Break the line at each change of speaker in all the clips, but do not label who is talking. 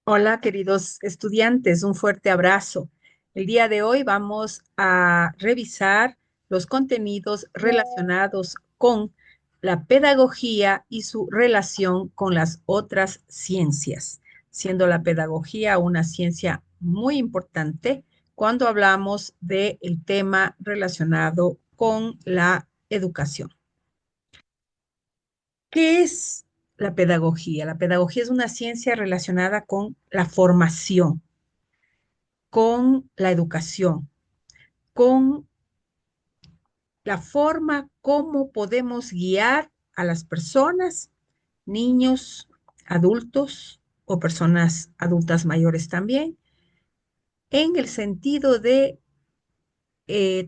Hola, queridos estudiantes, un fuerte abrazo. El día de hoy vamos a revisar los contenidos relacionados con la pedagogía y su relación con las otras ciencias, siendo la pedagogía una ciencia muy importante cuando hablamos del tema relacionado con la educación. ¿Qué es la pedagogía? La pedagogía es una ciencia relacionada con la formación, con la educación, con la forma como podemos guiar a las personas, niños, adultos o personas adultas mayores también, en el sentido de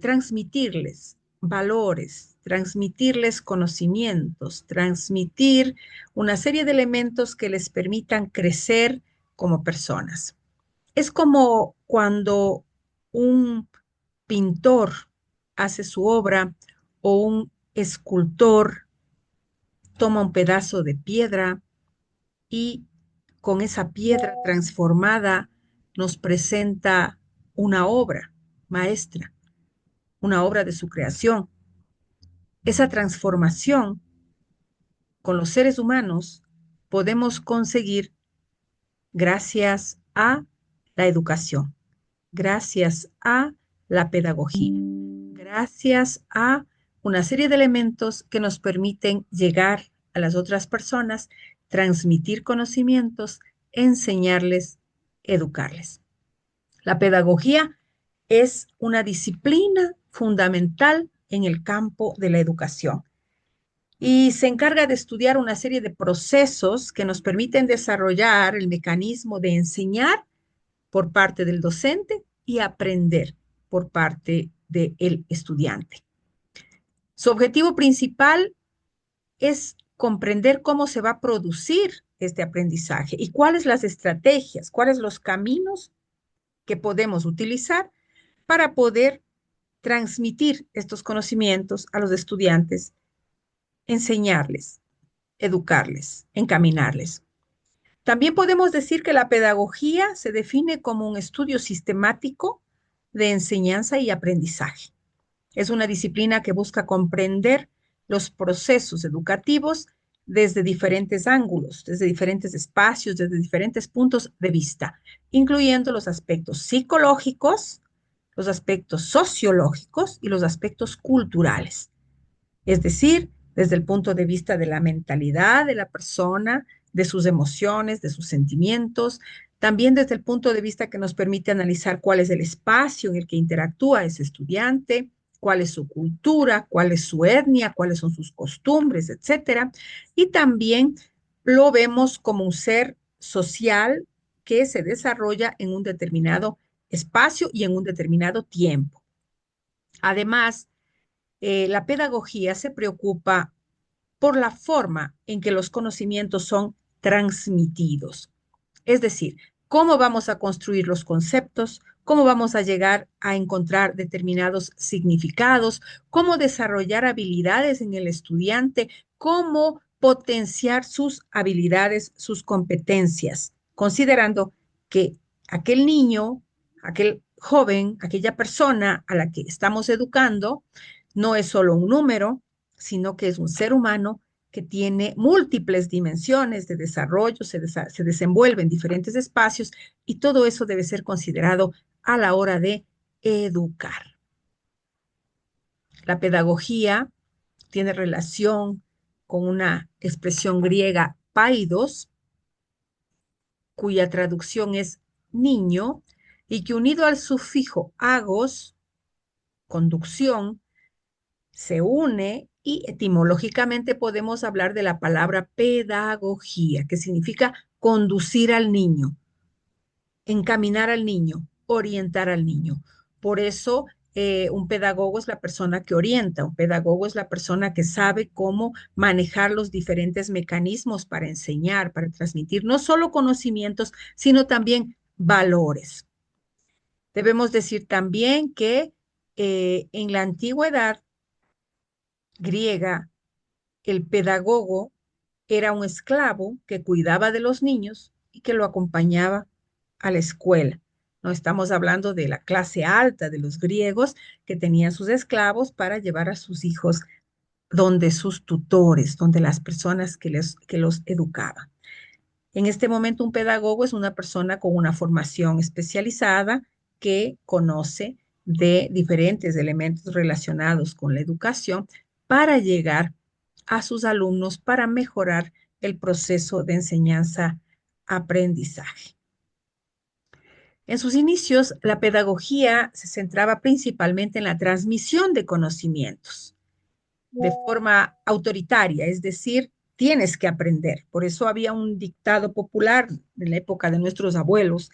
transmitirles valores, transmitirles conocimientos, transmitir una serie de elementos que les permitan crecer como personas. Es como cuando un pintor hace su obra o un escultor toma un pedazo de piedra y con esa piedra transformada nos presenta una obra maestra, una obra de su creación. Esa transformación con los seres humanos podemos conseguir gracias a la educación, gracias a la pedagogía, gracias a una serie de elementos que nos permiten llegar a las otras personas, transmitir conocimientos, enseñarles, educarles. La pedagogía es una disciplina fundamental en el campo de la educación y se encarga de estudiar una serie de procesos que nos permiten desarrollar el mecanismo de enseñar por parte del docente y aprender por parte del estudiante. Su objetivo principal es comprender cómo se va a producir este aprendizaje y cuáles las estrategias, cuáles los caminos que podemos utilizar para poder transmitir estos conocimientos a los estudiantes, enseñarles, educarles, encaminarles. También podemos decir que la pedagogía se define como un estudio sistemático de enseñanza y aprendizaje. Es una disciplina que busca comprender los procesos educativos desde diferentes ángulos, desde diferentes espacios, desde diferentes puntos de vista, incluyendo los aspectos psicológicos, los aspectos sociológicos y los aspectos culturales. Es decir, desde el punto de vista de la mentalidad de la persona, de sus emociones, de sus sentimientos, también desde el punto de vista que nos permite analizar cuál es el espacio en el que interactúa ese estudiante, cuál es su cultura, cuál es su etnia, cuáles son sus costumbres, etcétera. Y también lo vemos como un ser social que se desarrolla en un determinado espacio y en un determinado tiempo. Además, la pedagogía se preocupa por la forma en que los conocimientos son transmitidos. Es decir, cómo vamos a construir los conceptos, cómo vamos a llegar a encontrar determinados significados, cómo desarrollar habilidades en el estudiante, cómo potenciar sus habilidades, sus competencias, considerando que aquel niño, aquel joven, aquella persona a la que estamos educando, no es solo un número, sino que es un ser humano que tiene múltiples dimensiones de desarrollo, se desenvuelve en diferentes espacios y todo eso debe ser considerado a la hora de educar. La pedagogía tiene relación con una expresión griega paidos, cuya traducción es niño, y que unido al sufijo agos, conducción, se une y etimológicamente podemos hablar de la palabra pedagogía, que significa conducir al niño, encaminar al niño, orientar al niño. Por eso, un pedagogo es la persona que orienta, un pedagogo es la persona que sabe cómo manejar los diferentes mecanismos para enseñar, para transmitir no solo conocimientos, sino también valores. Debemos decir también que en la antigüedad griega, el pedagogo era un esclavo que cuidaba de los niños y que lo acompañaba a la escuela. No estamos hablando de la clase alta de los griegos que tenían sus esclavos para llevar a sus hijos donde sus tutores, donde las personas que los educaban. En este momento, un pedagogo es una persona con una formación especializada que conoce de diferentes elementos relacionados con la educación para llegar a sus alumnos para mejorar el proceso de enseñanza-aprendizaje. En sus inicios, la pedagogía se centraba principalmente en la transmisión de conocimientos de forma autoritaria, es decir, tienes que aprender. Por eso había un dictado popular en la época de nuestros abuelos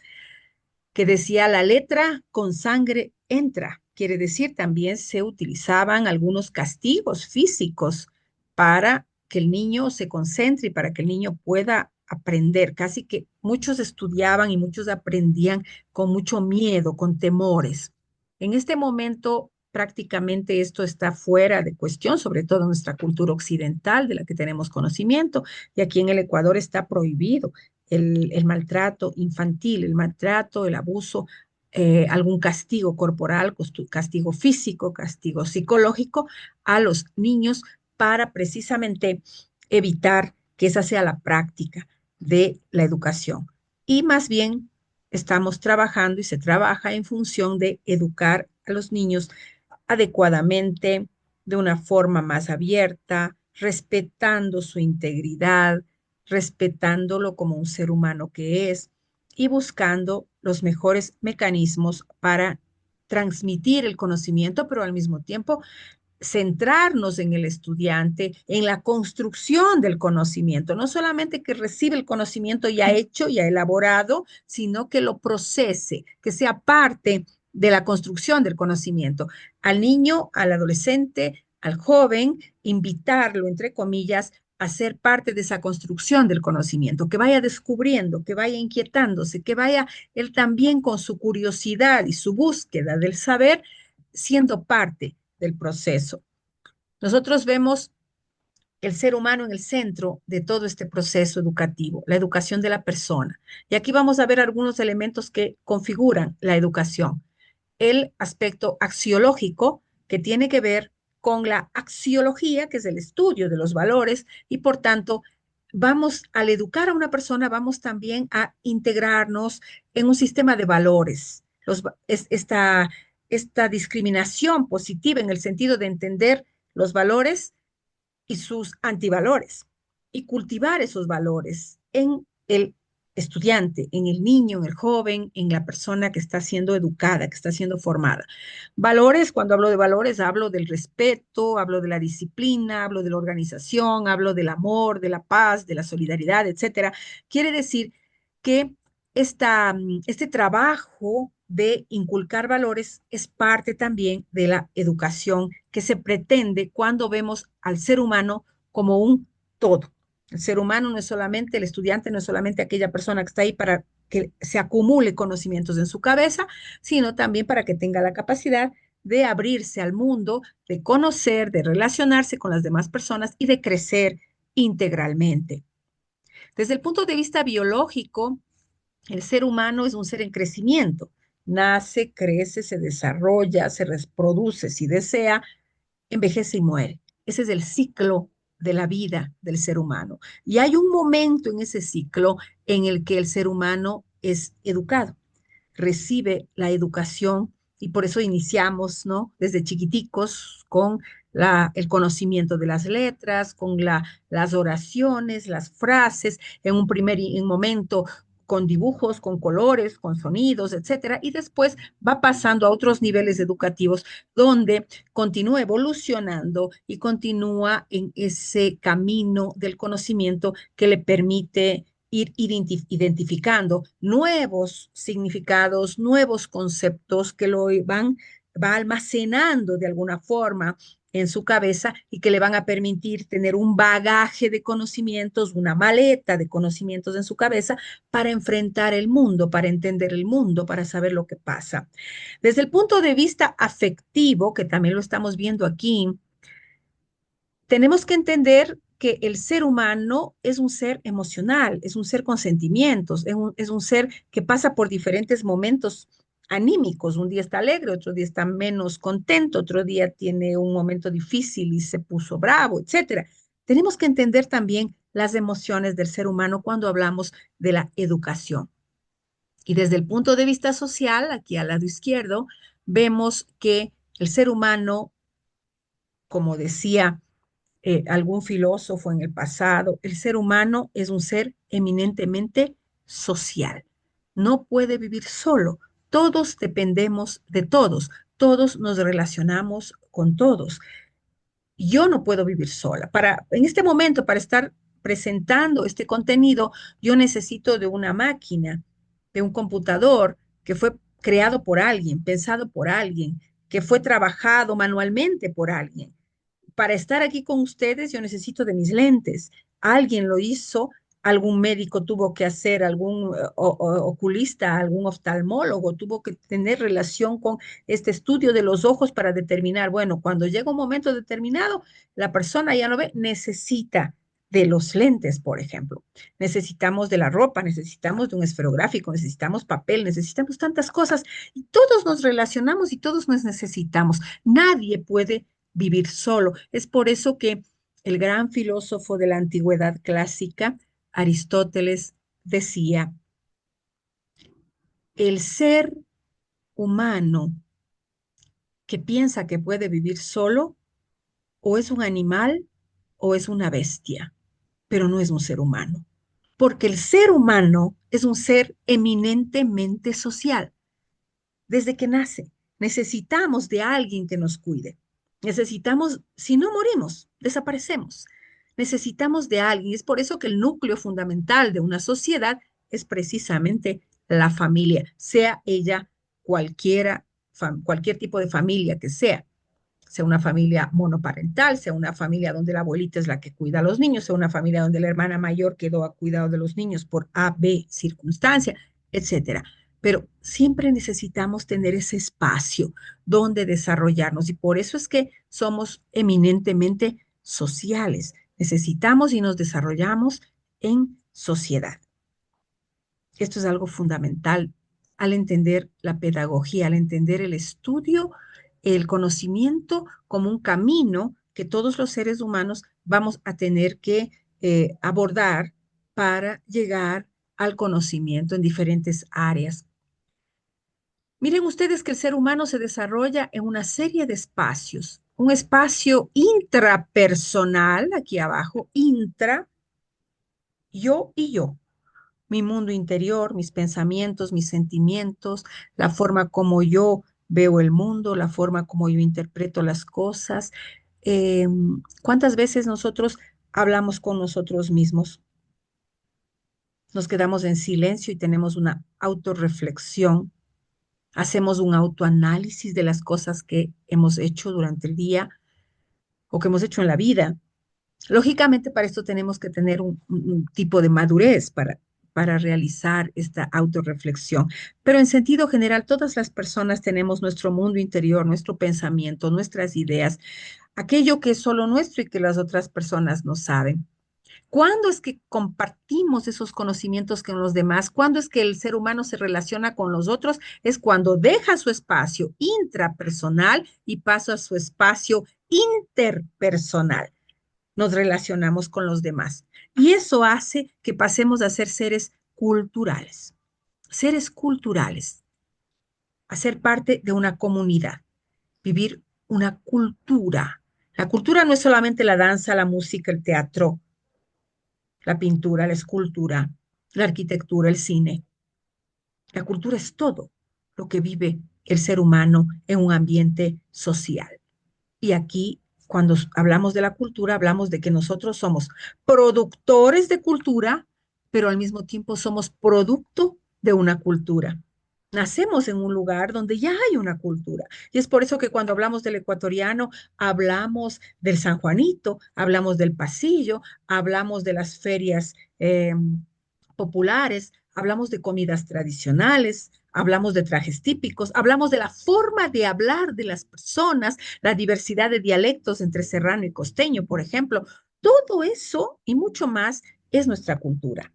que decía la letra con sangre entra. Quiere decir, también se utilizaban algunos castigos físicos para que el niño se concentre y para que el niño pueda aprender. Casi que muchos estudiaban y muchos aprendían con mucho miedo, con temores. En este momento, prácticamente esto está fuera de cuestión, sobre todo en nuestra cultura occidental de la que tenemos conocimiento, y aquí en el Ecuador está prohibido el maltrato infantil, el maltrato, el abuso, algún castigo corporal, castigo físico, castigo psicológico a los niños para precisamente evitar que esa sea la práctica de la educación. Y más bien estamos trabajando y se trabaja en función de educar a los niños adecuadamente, de una forma más abierta, respetando su integridad, respetándolo como un ser humano que es y buscando los mejores mecanismos para transmitir el conocimiento, pero al mismo tiempo centrarnos en el estudiante, en la construcción del conocimiento, no solamente que recibe el conocimiento ya hecho, ya elaborado, sino que lo procese, que sea parte de la construcción del conocimiento. Al niño, al adolescente, al joven, invitarlo, entre comillas, a ser parte de esa construcción del conocimiento, que vaya descubriendo, que vaya inquietándose, que vaya él también con su curiosidad y su búsqueda del saber, siendo parte del proceso. Nosotros vemos el ser humano en el centro de todo este proceso educativo, la educación de la persona. Y aquí vamos a ver algunos elementos que configuran la educación. El aspecto axiológico, que tiene que ver con la axiología, que es el estudio de los valores, y por tanto, vamos, al educar a una persona, vamos también a integrarnos en un sistema de valores. Esta discriminación positiva en el sentido de entender los valores y sus antivalores y cultivar esos valores en el estudiante, en el niño, en el joven, en la persona que está siendo educada, que está siendo formada. Valores, cuando hablo de valores, hablo del respeto, hablo de la disciplina, hablo de la organización, hablo del amor, de la paz, de la solidaridad, etcétera. Quiere decir que este trabajo de inculcar valores es parte también de la educación que se pretende cuando vemos al ser humano como un todo. El ser humano no es solamente el estudiante, no es solamente aquella persona que está ahí para que se acumule conocimientos en su cabeza, sino también para que tenga la capacidad de abrirse al mundo, de conocer, de relacionarse con las demás personas y de crecer integralmente. Desde el punto de vista biológico, el ser humano es un ser en crecimiento. Nace, crece, se desarrolla, se reproduce si desea, envejece y muere. Ese es el ciclo de la vida del ser humano. Y hay un momento en ese ciclo en el que el ser humano es educado, recibe la educación y por eso iniciamos, ¿no? Desde chiquiticos con el conocimiento de las letras, con las oraciones, las frases, en un primer momento con dibujos, con colores, con sonidos, etcétera, y después va pasando a otros niveles educativos donde continúa evolucionando y continúa en ese camino del conocimiento que le permite ir identificando nuevos significados, nuevos conceptos que va almacenando de alguna forma en su cabeza y que le van a permitir tener un bagaje de conocimientos, una maleta de conocimientos en su cabeza para enfrentar el mundo, para entender el mundo, para saber lo que pasa. Desde el punto de vista afectivo, que también lo estamos viendo aquí, tenemos que entender que el ser humano es un ser emocional, es un ser con sentimientos, es un ser que pasa por diferentes momentos anímicos. Un día está alegre, otro día está menos contento, otro día tiene un momento difícil y se puso bravo, etcétera. Tenemos que entender también las emociones del ser humano cuando hablamos de la educación. Y desde el punto de vista social, aquí al lado izquierdo, vemos que el ser humano, como decía algún filósofo en el pasado, el ser humano es un ser eminentemente social. No puede vivir solo. Todos dependemos de todos. Todos nos relacionamos con todos. Yo no puedo vivir sola. En este momento, para estar presentando este contenido, yo necesito de una máquina, de un computador que fue creado por alguien, pensado por alguien, que fue trabajado manualmente por alguien. Para estar aquí con ustedes, yo necesito de mis lentes. Alguien lo hizo, algún médico tuvo que hacer, algún oculista, algún oftalmólogo tuvo que tener relación con este estudio de los ojos para determinar, bueno, cuando llega un momento determinado, la persona ya no ve, necesita de los lentes, por ejemplo. Necesitamos de la ropa, necesitamos de un esferográfico, necesitamos papel, necesitamos tantas cosas y todos nos relacionamos y todos nos necesitamos. Nadie puede vivir solo. Es por eso que el gran filósofo de la antigüedad clásica, Aristóteles, decía, el ser humano que piensa que puede vivir solo o es un animal o es una bestia, pero no es un ser humano, porque el ser humano es un ser eminentemente social. Desde que nace, necesitamos de alguien que nos cuide. Necesitamos, si no morimos, desaparecemos. Necesitamos de alguien. Es por eso que el núcleo fundamental de una sociedad es precisamente la familia, sea ella cualquiera, cualquier tipo de familia que sea una familia monoparental, sea una familia donde la abuelita es la que cuida a los niños, sea una familia donde la hermana mayor quedó a cuidado de los niños por A, B circunstancia, etcétera. Pero siempre necesitamos tener ese espacio donde desarrollarnos y por eso es que somos eminentemente sociales. Necesitamos y nos desarrollamos en sociedad. Esto es algo fundamental al entender la pedagogía, al entender el estudio, el conocimiento como un camino que todos los seres humanos vamos a tener que abordar para llegar al conocimiento en diferentes áreas. Miren ustedes que el ser humano se desarrolla en una serie de espacios. Un espacio intrapersonal, aquí abajo, intra, yo y yo, mi mundo interior, mis pensamientos, mis sentimientos, la forma como yo veo el mundo, la forma como yo interpreto las cosas. Eh, ¿Cuántas veces nosotros hablamos con nosotros mismos? Nos quedamos en silencio y tenemos una autorreflexión, hacemos un autoanálisis de las cosas que hemos hecho durante el día o que hemos hecho en la vida. Lógicamente, para esto tenemos que tener un tipo de madurez para realizar esta autorreflexión. Pero en sentido general, todas las personas tenemos nuestro mundo interior, nuestro pensamiento, nuestras ideas, aquello que es solo nuestro y que las otras personas no saben. ¿Cuándo es que compartimos esos conocimientos con los demás? ¿Cuándo es que el ser humano se relaciona con los otros? Es cuando deja su espacio intrapersonal y pasa a su espacio interpersonal. Nos relacionamos con los demás. Y eso hace que pasemos a ser seres culturales, a ser parte de una comunidad, vivir una cultura. La cultura no es solamente la danza, la música, el teatro, la pintura, la escultura, la arquitectura, el cine. La cultura es todo lo que vive el ser humano en un ambiente social. Y aquí, cuando hablamos de la cultura, hablamos de que nosotros somos productores de cultura, pero al mismo tiempo somos producto de una cultura. Nacemos en un lugar donde ya hay una cultura. Y es por eso que cuando hablamos del ecuatoriano, hablamos del San Juanito, hablamos del pasillo, hablamos de las ferias populares, hablamos de comidas tradicionales, hablamos de trajes típicos, hablamos de la forma de hablar de las personas, la diversidad de dialectos entre serrano y costeño, por ejemplo. Todo eso y mucho más es nuestra cultura.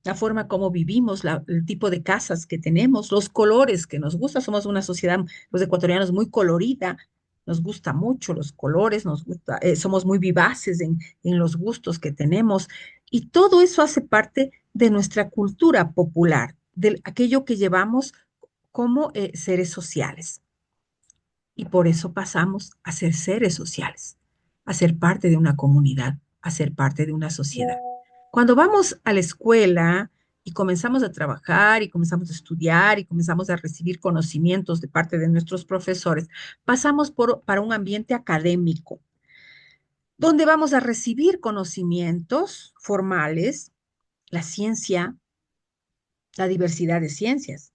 La forma como vivimos, el tipo de casas que tenemos, los colores que nos gusta. Somos una sociedad, los ecuatorianos, muy colorida. Nos gusta mucho los colores, nos gusta, somos muy vivaces en los gustos que tenemos. Y todo eso hace parte de nuestra cultura popular, de aquello que llevamos como seres sociales. Y por eso pasamos a ser seres sociales, a ser parte de una comunidad, a ser parte de una sociedad. Cuando vamos a la escuela y comenzamos a trabajar y comenzamos a estudiar y comenzamos a recibir conocimientos de parte de nuestros profesores, pasamos para un ambiente académico, donde vamos a recibir conocimientos formales, la ciencia, la diversidad de ciencias.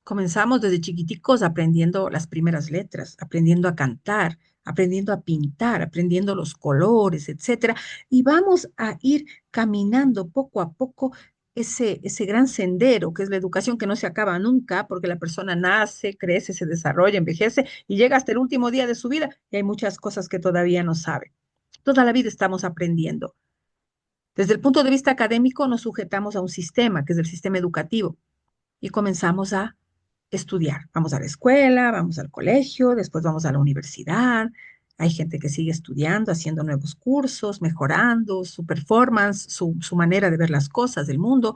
Comenzamos desde chiquiticos aprendiendo las primeras letras, aprendiendo a cantar, aprendiendo a pintar, aprendiendo los colores, etcétera, y vamos a ir caminando poco a poco ese gran sendero que es la educación que no se acaba nunca, porque la persona nace, crece, se desarrolla, envejece y llega hasta el último día de su vida y hay muchas cosas que todavía no sabe. Toda la vida estamos aprendiendo. Desde el punto de vista académico nos sujetamos a un sistema, que es el sistema educativo, y comenzamos a estudiar. Vamos a la escuela, vamos al colegio, después vamos a la universidad. Hay gente que sigue estudiando, haciendo nuevos cursos, mejorando su performance, su manera de ver las cosas, del mundo.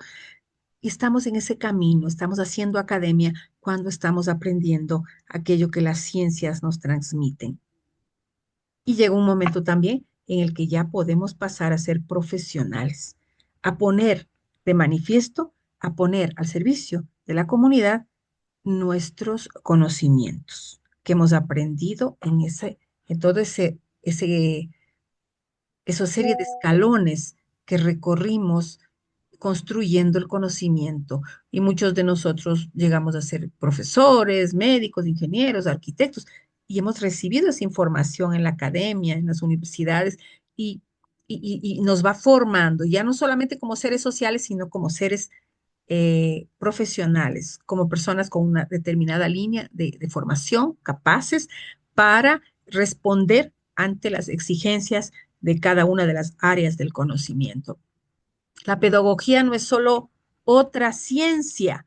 Y estamos en ese camino, estamos haciendo academia cuando estamos aprendiendo aquello que las ciencias nos transmiten. Y llega un momento también en el que ya podemos pasar a ser profesionales, a poner de manifiesto, a poner al servicio de la comunidad nuestros conocimientos que hemos aprendido en todo esa serie de escalones que recorrimos construyendo el conocimiento. Y muchos de nosotros llegamos a ser profesores, médicos, ingenieros, arquitectos, y hemos recibido esa información en la academia, en las universidades, y, y nos va formando, ya no solamente como seres sociales, sino como seres profesionales, como personas con una determinada línea de formación, capaces para responder ante las exigencias de cada una de las áreas del conocimiento. La pedagogía no es solo otra ciencia,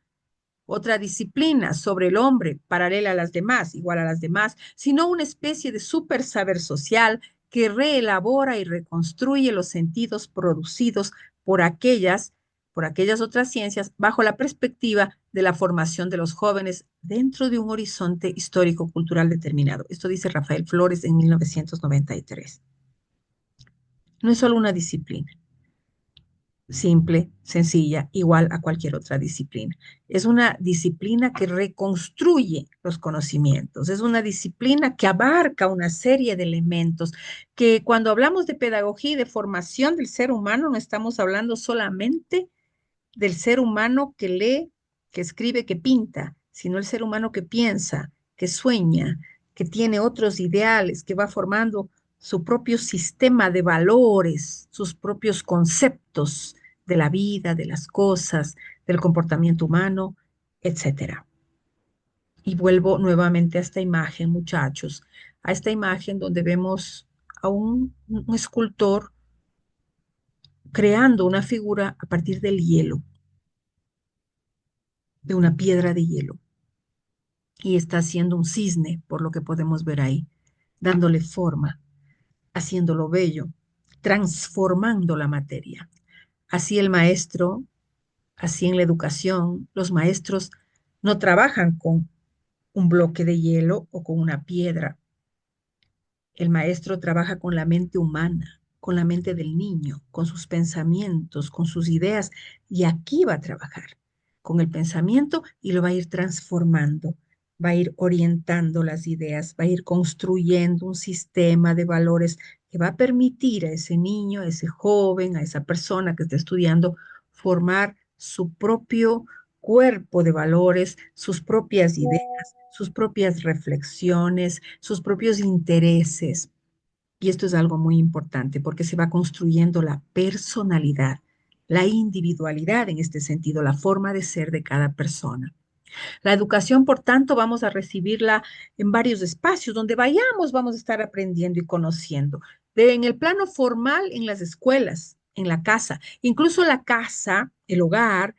otra disciplina sobre el hombre, paralela a las demás, igual a las demás, sino una especie de super saber social que reelabora y reconstruye los sentidos producidos por por aquellas otras ciencias bajo la perspectiva de la formación de los jóvenes dentro de un horizonte histórico-cultural determinado. Esto dice Rafael Flores en 1993. No es solo una disciplina simple, sencilla, igual a cualquier otra disciplina. Es una disciplina que reconstruye los conocimientos, es una disciplina que abarca una serie de elementos que cuando hablamos de pedagogía y de formación del ser humano, no estamos hablando solamente del ser humano que lee, que escribe, que pinta, sino el ser humano que piensa, que sueña, que tiene otros ideales, que va formando su propio sistema de valores, sus propios conceptos de la vida, de las cosas, del comportamiento humano, etcétera. Y vuelvo nuevamente a esta imagen, muchachos, a esta imagen donde vemos a un escultor creando una figura a partir del hielo, de una piedra de hielo. Y está haciendo un cisne, por lo que podemos ver ahí, dándole forma, haciéndolo bello, transformando la materia. Así el maestro, así en la educación, los maestros no trabajan con un bloque de hielo o con una piedra. El maestro trabaja con la mente humana, con la mente del niño, con sus pensamientos, con sus ideas, y aquí va a trabajar con el pensamiento y lo va a ir transformando, va a ir orientando las ideas, va a ir construyendo un sistema de valores que va a permitir a ese niño, a ese joven, a esa persona que está estudiando, formar su propio cuerpo de valores, sus propias ideas, sus propias reflexiones, sus propios intereses. Y esto es algo muy importante porque se va construyendo la personalidad, la individualidad en este sentido, la forma de ser de cada persona. La educación, por tanto, vamos a recibirla en varios espacios. Donde vayamos, vamos a estar aprendiendo y conociendo. En el plano formal, en las escuelas, en la casa. Incluso la casa, el hogar,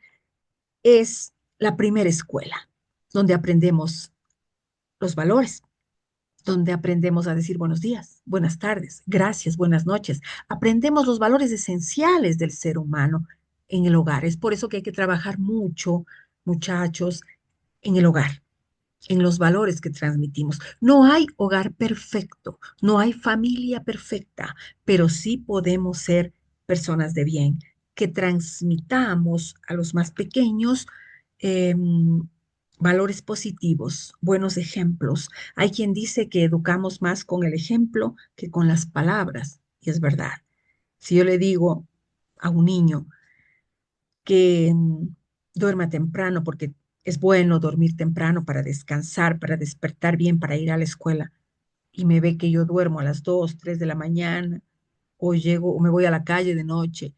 es la primera escuela, donde aprendemos los valores, donde aprendemos a decir buenos días, buenas tardes, gracias, buenas noches. Aprendemos los valores esenciales del ser humano en el hogar. Es por eso que hay que trabajar mucho, muchachos, en el hogar, en los valores que transmitimos. No hay hogar perfecto, no hay familia perfecta, pero sí podemos ser personas de bien, que transmitamos a los más pequeños valores positivos, buenos ejemplos. Hay quien dice que educamos más con el ejemplo que con las palabras, y es verdad. Si yo le digo a un niño, que duerma temprano, porque es bueno dormir temprano para descansar, para despertar bien, para ir a la escuela, y me ve que yo duermo a las 2, 3 de la mañana, o llego, o me voy a la calle de noche,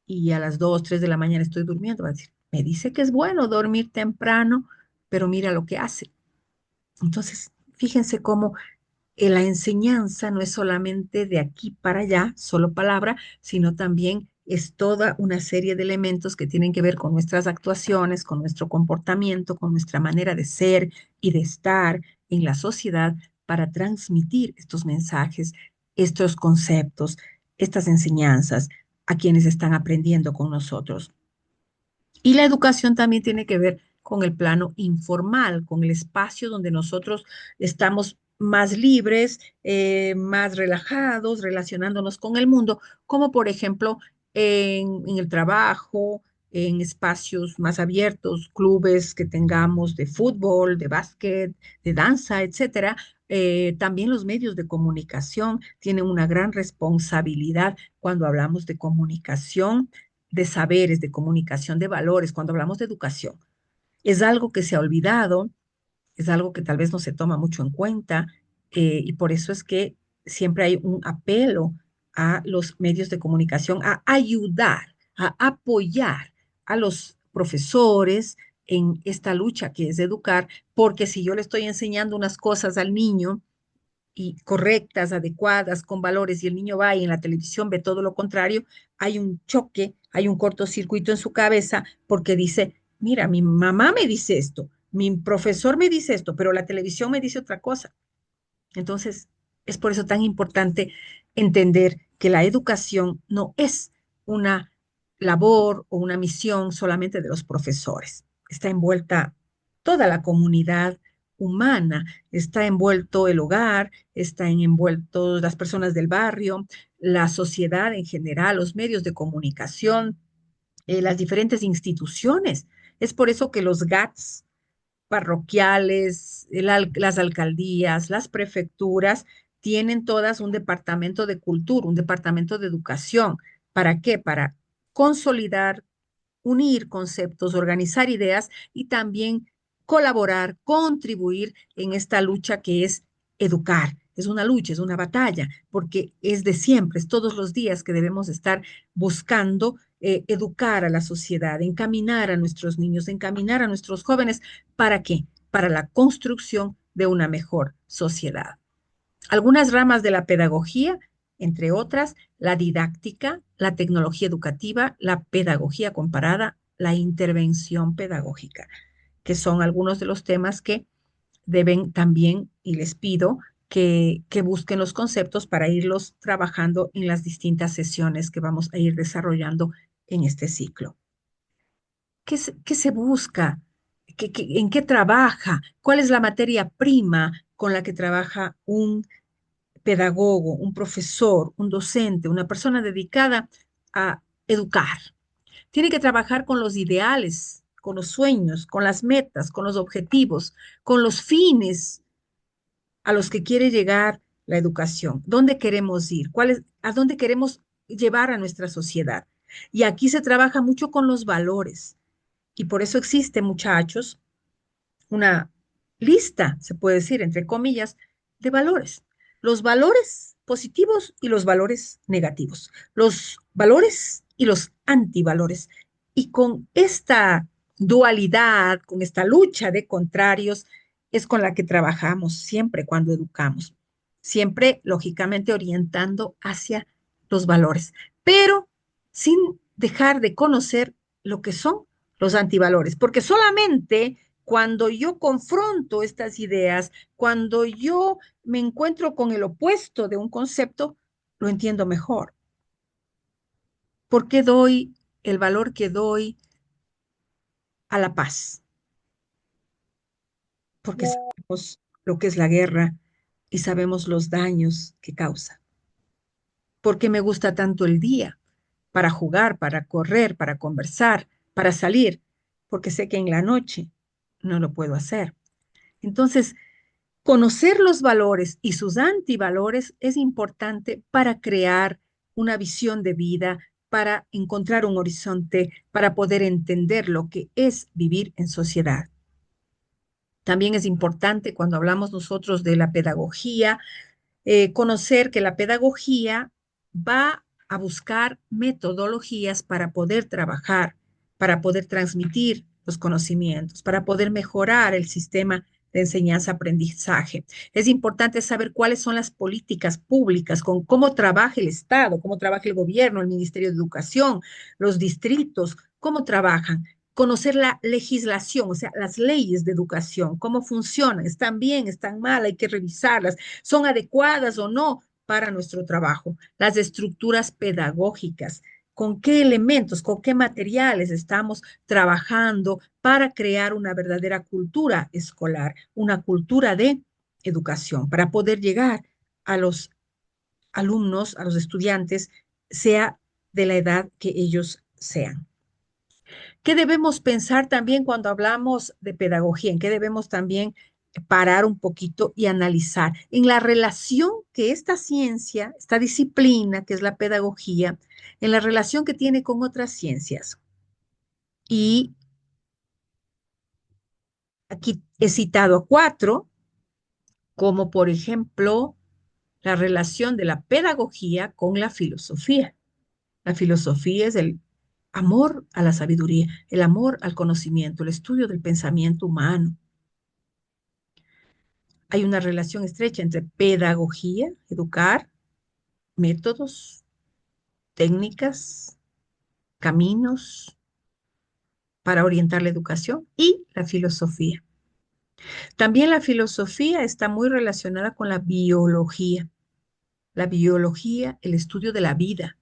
y a las 2, 3 de la mañana estoy durmiendo, va a decir, me dice que es bueno dormir temprano, pero mira lo que hace. Entonces, fíjense cómo la enseñanza no es solamente de aquí para allá, solo palabra, sino también es toda una serie de elementos que tienen que ver con nuestras actuaciones, con nuestro comportamiento, con nuestra manera de ser y de estar en la sociedad para transmitir estos mensajes, estos conceptos, estas enseñanzas a quienes están aprendiendo con nosotros. Y la educación también tiene que ver con el plano informal, con el espacio donde nosotros estamos más libres, más relajados, relacionándonos con el mundo, como por ejemplo en el trabajo, en espacios más abiertos, clubes que tengamos de fútbol, de básquet, de danza, etcétera. También los medios de comunicación tienen una gran responsabilidad cuando hablamos de comunicación, de saberes, de comunicación, de valores, cuando hablamos de educación. Es algo que se ha olvidado, es algo que tal vez no se toma mucho en cuenta, y por eso es que siempre hay un apelo a los medios de comunicación a ayudar, a apoyar a los profesores en esta lucha que es educar, porque si yo le estoy enseñando unas cosas al niño, y correctas, adecuadas, con valores, y el niño va y en la televisión ve todo lo contrario, hay un choque, hay un cortocircuito en su cabeza porque dice, mira, mi mamá me dice esto, mi profesor me dice esto, pero la televisión me dice otra cosa. Entonces, es por eso tan importante entender que la educación no es una labor o una misión solamente de los profesores. Está envuelta toda la comunidad humana, está envuelto el hogar, están envueltos las personas del barrio, la sociedad en general, los medios de comunicación, las diferentes instituciones. Es por eso que los GATS parroquiales, las alcaldías, las prefecturas, tienen todas un departamento de cultura, un departamento de educación. ¿Para qué? Para consolidar, unir conceptos, organizar ideas y también colaborar, contribuir en esta lucha que es educar. Es una lucha, es una batalla, porque es de siempre, es todos los días que debemos estar buscando educar a la sociedad, encaminar a nuestros niños, encaminar a nuestros jóvenes. ¿Para qué? Para la construcción de una mejor sociedad. Algunas ramas de la pedagogía, entre otras, la didáctica, la tecnología educativa, la pedagogía comparada, la intervención pedagógica, que son algunos de los temas que deben también, y les pido, que busquen los conceptos para irlos trabajando en las distintas sesiones que vamos a ir desarrollando en este ciclo. ¿Qué se busca? En qué trabaja? ¿Cuál es la materia prima con la que trabaja un pedagogo, un profesor, un docente, una persona dedicada a educar? Tiene que trabajar con los ideales, con los sueños, con las metas, con los objetivos, con los fines a los que quiere llegar la educación. ¿Dónde queremos ir? ¿A dónde queremos llevar a nuestra sociedad? Y aquí se trabaja mucho con los valores. Y por eso existe, muchachos, una lista, se puede decir, entre comillas, de valores. Los valores positivos y los valores negativos. Los valores y los antivalores. Y con esta dualidad, con esta lucha de contrarios, es con la que trabajamos siempre cuando educamos. Siempre, lógicamente, orientando hacia los valores, pero sin dejar de conocer lo que son los antivalores, porque solamente cuando yo confronto estas ideas, cuando yo me encuentro con el opuesto de un concepto, lo entiendo mejor. ¿Por qué doy el valor que doy a la paz? Porque sabemos lo que es la guerra y sabemos los daños que causa. ¿Por qué me gusta tanto el día? Para jugar, para correr, para conversar, para salir, porque sé que en la noche no lo puedo hacer. Entonces, conocer los valores y sus antivalores es importante para crear una visión de vida, para encontrar un horizonte, para poder entender lo que es vivir en sociedad. También es importante cuando hablamos nosotros de la pedagogía, conocer que la pedagogía va a buscar metodologías para poder trabajar, para poder transmitir los conocimientos, para poder mejorar el sistema de enseñanza-aprendizaje. Es importante saber cuáles son las políticas públicas, con cómo trabaja el Estado, cómo trabaja el gobierno, el Ministerio de Educación, los distritos, cómo trabajan. Conocer la legislación, o sea, las leyes de educación, cómo funcionan, están bien, están mal, hay que revisarlas, son adecuadas o no para nuestro trabajo, las estructuras pedagógicas, con qué elementos, con qué materiales estamos trabajando para crear una verdadera cultura escolar, una cultura de educación, para poder llegar a los alumnos, a los estudiantes, sea de la edad que ellos sean. ¿Qué debemos pensar también cuando hablamos de pedagogía? ¿En qué debemos también parar un poquito y analizar? En la relación que esta ciencia, esta disciplina que es la pedagogía, en la relación que tiene con otras ciencias. Y aquí he citado a cuatro, como por ejemplo la relación de la pedagogía con la filosofía. La filosofía es el amor a la sabiduría, el amor al conocimiento, el estudio del pensamiento humano. Hay una relación estrecha entre pedagogía, educar, métodos, técnicas, caminos para orientar la educación y la filosofía. También la filosofía está muy relacionada con la biología. La biología, el estudio de la vida,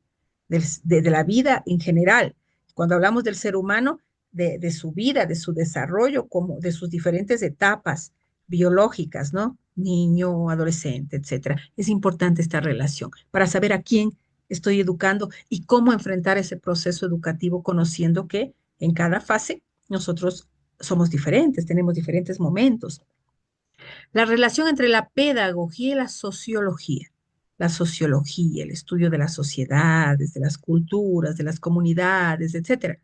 de la vida en general. Cuando hablamos del ser humano, de su vida, de su desarrollo, como de sus diferentes etapas biológicas, ¿no? Niño, adolescente, etcétera. Es importante esta relación para saber a quién estoy educando y cómo enfrentar ese proceso educativo, conociendo que en cada fase nosotros somos diferentes, tenemos diferentes momentos. La relación entre la pedagogía y la sociología. La sociología, el estudio de las sociedades, de las culturas, de las comunidades, etcétera.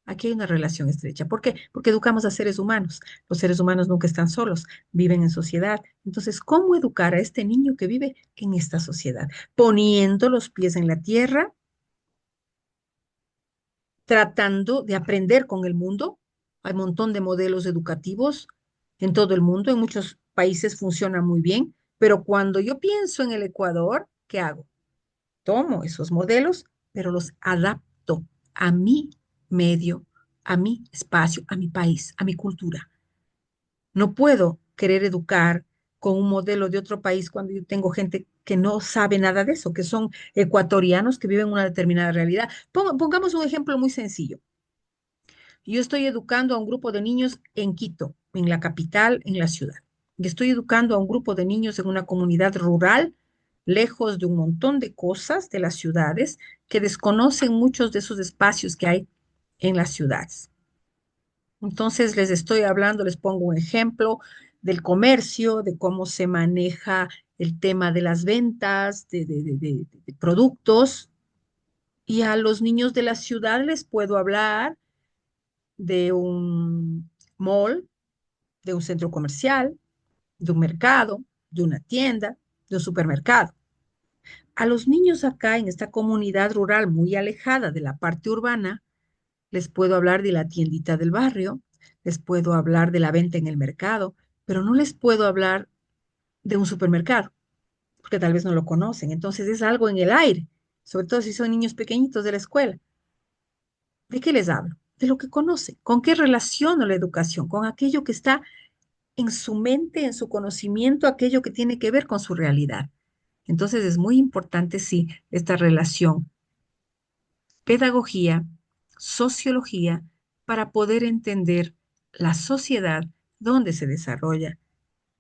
Aquí hay una relación estrecha. ¿Por qué? Porque educamos a seres humanos. Los seres humanos nunca están solos, viven en sociedad. Entonces, ¿cómo educar a este niño que vive en esta sociedad? Poniendo los pies en la tierra, tratando de aprender con el mundo. Hay un montón de modelos educativos en todo el mundo, en muchos países funciona muy bien, pero cuando yo pienso en el Ecuador, ¿qué hago? Tomo esos modelos, pero los adapto a mi medio, a mi espacio, a mi país, a mi cultura. No puedo querer educar con un modelo de otro país cuando yo tengo gente que no sabe nada de eso, que son ecuatorianos que viven una determinada realidad. Pongamos un ejemplo muy sencillo. Yo estoy educando a un grupo de niños en Quito, en la capital, en la ciudad. Y estoy educando a un grupo de niños en una comunidad rural, lejos de un montón de cosas de las ciudades, que desconocen muchos de esos espacios que hay en las ciudades. Entonces les estoy hablando, les pongo un ejemplo del comercio, de cómo se maneja el tema de las ventas de productos. Y a los niños de la ciudad les puedo hablar de un mall, de un centro comercial, de un mercado, de una tienda, de un supermercado. A los niños acá en esta comunidad rural muy alejada de la parte urbana, les puedo hablar de la tiendita del barrio, les puedo hablar de la venta en el mercado, pero no les puedo hablar de un supermercado, porque tal vez no lo conocen. Entonces es algo en el aire, sobre todo si son niños pequeñitos de la escuela. ¿De qué les hablo? De lo que conocen. ¿Con qué relaciono la educación? Con aquello que está en su mente, en su conocimiento, aquello que tiene que ver con su realidad. Entonces es muy importante, sí, esta relación pedagogía, sociología, para poder entender la sociedad donde se desarrolla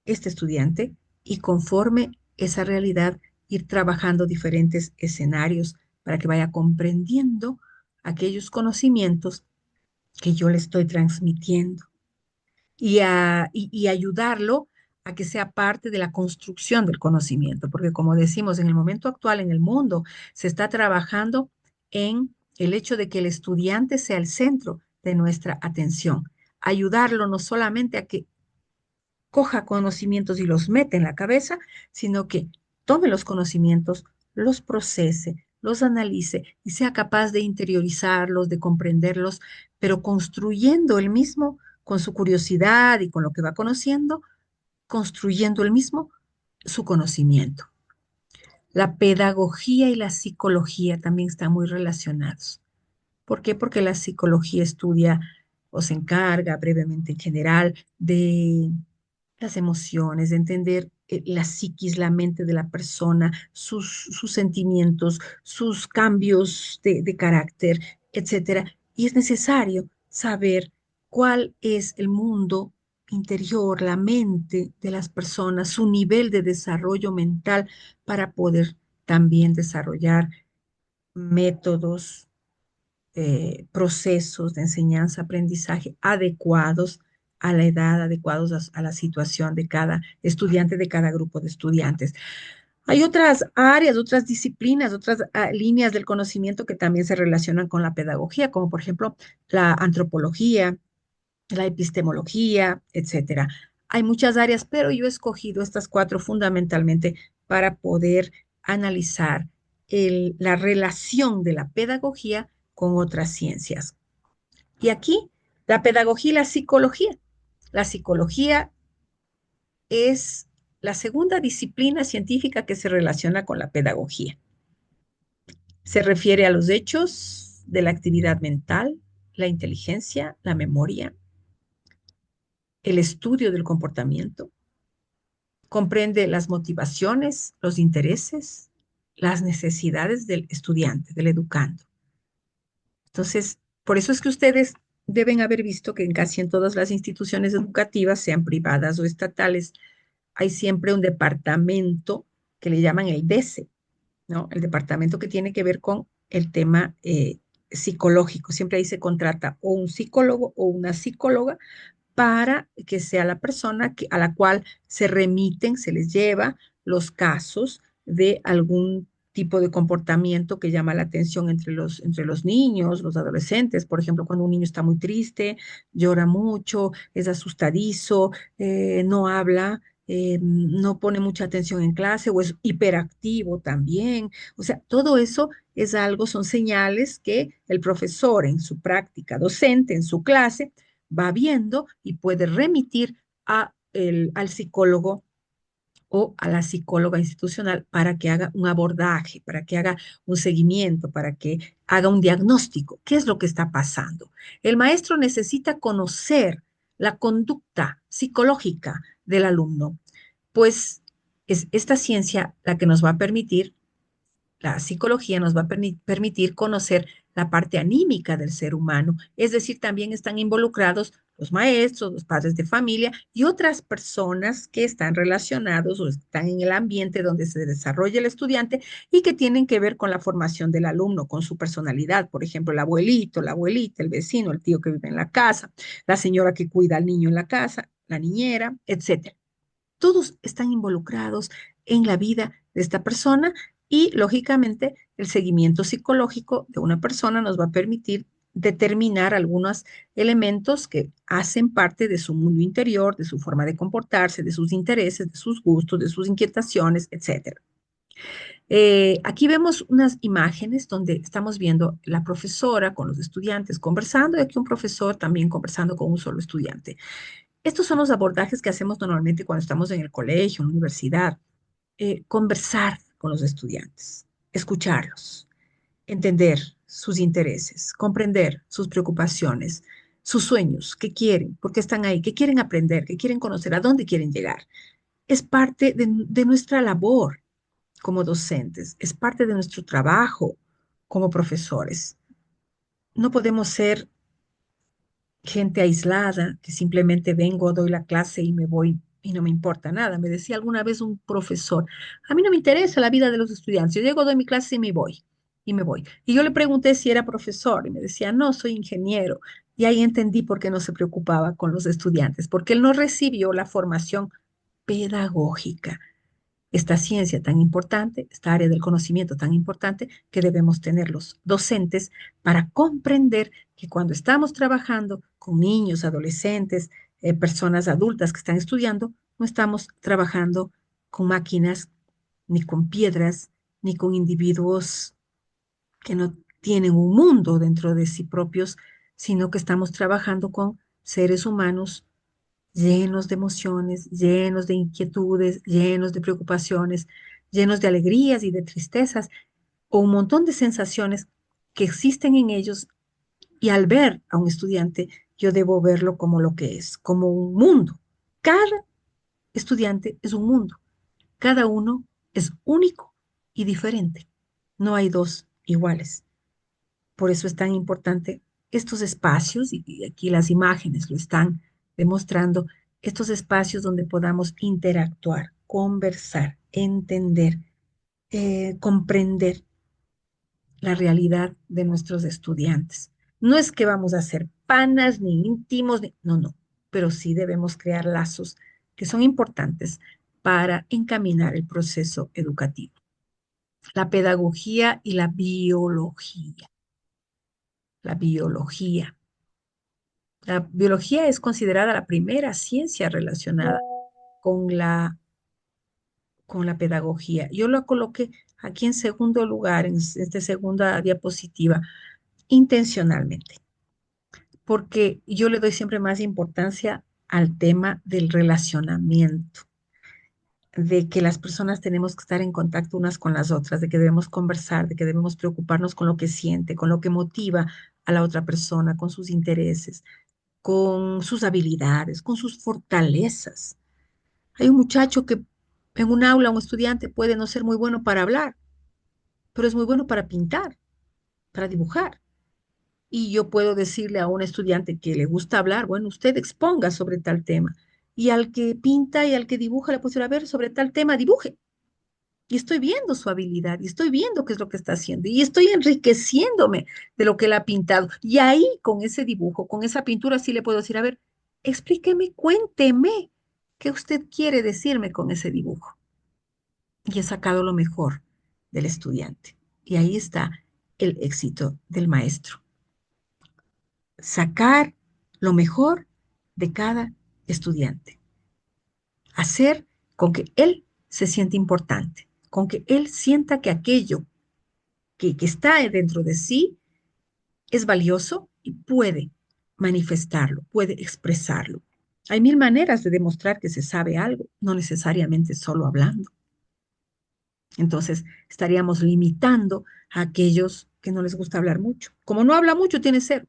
este estudiante y conforme esa realidad ir trabajando diferentes escenarios para que vaya comprendiendo aquellos conocimientos que yo le estoy transmitiendo y ayudarlo a que sea parte de la construcción del conocimiento, porque como decimos, en el momento actual en el mundo se está trabajando en el hecho de que el estudiante sea el centro de nuestra atención, ayudarlo no solamente a que coja conocimientos y los mete en la cabeza, sino que tome los conocimientos, los procese, los analice y sea capaz de interiorizarlos, de comprenderlos, pero construyendo el mismo con su curiosidad y con lo que va conociendo, construyendo el mismo su conocimiento. La pedagogía y la psicología también están muy relacionados. ¿Por qué? Porque la psicología estudia o se encarga brevemente en general de las emociones, de entender la psiquis, la mente de la persona, sus sentimientos, sus cambios de carácter, etcétera. Y es necesario saber cuál es el mundo interior, la mente de las personas, su nivel de desarrollo mental para poder también desarrollar métodos, procesos de enseñanza, aprendizaje adecuados a la edad, adecuados a la situación de cada estudiante, de cada grupo de estudiantes. Hay otras áreas, otras disciplinas, otras líneas del conocimiento que también se relacionan con la pedagogía, como por ejemplo la antropología, la epistemología, etcétera. Hay muchas áreas, pero yo he escogido estas cuatro fundamentalmente para poder analizar la relación de la pedagogía con otras ciencias. Y aquí, la pedagogía y la psicología. La psicología es la segunda disciplina científica que se relaciona con la pedagogía. Se refiere a los hechos de la actividad mental, la inteligencia, la memoria, el estudio del comportamiento, comprende las motivaciones, los intereses, las necesidades del estudiante, del educando. Entonces, por eso es que ustedes deben haber visto que en casi en todas las instituciones educativas, sean privadas o estatales, hay siempre un departamento que le llaman el DESE, ¿no? El departamento que tiene que ver con el tema psicológico. Siempre ahí se contrata o un psicólogo o una psicóloga para que sea la persona a la cual se remiten, se les lleva los casos de algún tipo de comportamiento que llama la atención entre los niños, los adolescentes. Por ejemplo, cuando un niño está muy triste, llora mucho, es asustadizo, no habla, no pone mucha atención en clase o es hiperactivo también. O sea, todo eso es algo, son señales que el profesor en su práctica docente, en su clase, va viendo y puede remitir al psicólogo o a la psicóloga institucional para que haga un abordaje, para que haga un seguimiento, para que haga un diagnóstico. ¿Qué es lo que está pasando? El maestro necesita conocer la conducta psicológica del alumno, pues es esta ciencia la que nos va a permitir, la psicología nos va a permitir conocer la parte anímica del ser humano, es decir, también están involucrados los maestros, los padres de familia y otras personas que están relacionados o están en el ambiente donde se desarrolla el estudiante y que tienen que ver con la formación del alumno, con su personalidad, por ejemplo, el abuelito, la abuelita, el vecino, el tío que vive en la casa, la señora que cuida al niño en la casa, la niñera, etcétera. Todos están involucrados en la vida de esta persona y, lógicamente, el seguimiento psicológico de una persona nos va a permitir determinar algunos elementos que hacen parte de su mundo interior, de su forma de comportarse, de sus intereses, de sus gustos, de sus inquietaciones, etcétera. Aquí vemos unas imágenes donde estamos viendo la profesora con los estudiantes conversando y aquí un profesor también conversando con un solo estudiante. Estos son los abordajes que hacemos normalmente cuando estamos en el colegio, en la universidad. Conversar con los estudiantes, escucharlos, entender sus intereses, comprender sus preocupaciones, sus sueños, qué quieren, por qué están ahí, qué quieren aprender, qué quieren conocer, a dónde quieren llegar. Es parte de nuestra labor como docentes, es parte de nuestro trabajo como profesores. No podemos ser gente aislada que simplemente vengo, doy la clase y me voy y no me importa nada. Me decía alguna vez un profesor, a mí no me interesa la vida de los estudiantes, yo llego, doy mi clase y me voy, y me voy. Y yo le pregunté si era profesor y me decía, no, soy ingeniero. Y ahí entendí por qué no se preocupaba con los estudiantes, porque él no recibió la formación pedagógica, esta ciencia tan importante, esta área del conocimiento tan importante que debemos tener los docentes para comprender que cuando estamos trabajando con niños, adolescentes, personas adultas que están estudiando, no estamos trabajando con máquinas, ni con piedras, ni con individuos que no tienen un mundo dentro de sí propios, sino que estamos trabajando con seres humanos llenos de emociones, llenos de inquietudes, llenos de preocupaciones, llenos de alegrías y de tristezas, o un montón de sensaciones que existen en ellos y al ver a un estudiante, yo debo verlo como lo que es, como un mundo. Cada estudiante es un mundo, cada uno es único y diferente. No hay dos iguales. Por eso es tan importante estos espacios, y aquí las imágenes lo están demostrando, estos espacios donde podamos interactuar, conversar, entender, comprender la realidad de nuestros estudiantes. No es que vamos a ser panas ni íntimos, no, no, pero sí debemos crear lazos que son importantes para encaminar el proceso educativo. La pedagogía y la biología. La biología. La biología es considerada la primera ciencia relacionada con con la pedagogía. Yo lo coloqué aquí en segundo lugar, en esta segunda diapositiva, intencionalmente, porque yo le doy siempre más importancia al tema del relacionamiento, de que las personas tenemos que estar en contacto unas con las otras, de que debemos conversar, de que debemos preocuparnos con lo que siente, con lo que motiva a la otra persona, con sus intereses, con sus habilidades, con sus fortalezas. Hay un muchacho que en un aula, un estudiante puede no ser muy bueno para hablar, pero es muy bueno para pintar, para dibujar. Y yo puedo decirle a un estudiante que le gusta hablar, bueno, usted exponga sobre tal tema. Y al que pinta y al que dibuja le puedo decir, a ver, sobre tal tema, dibuje. Y estoy viendo su habilidad y estoy viendo qué es lo que está haciendo y estoy enriqueciéndome de lo que él ha pintado. Y ahí, con ese dibujo, con esa pintura, sí le puedo decir, a ver, explíqueme, cuénteme qué usted quiere decirme con ese dibujo. Y he sacado lo mejor del estudiante. Y ahí está el éxito del maestro. Sacar lo mejor de cada estudiante. Hacer con que él se sienta importante, con que él sienta que aquello que está dentro de sí es valioso y puede manifestarlo, puede expresarlo. Hay mil maneras de demostrar que se sabe algo, no necesariamente solo hablando. Entonces, estaríamos limitando a aquellos que no les gusta hablar mucho. Como no habla mucho, tiene cero.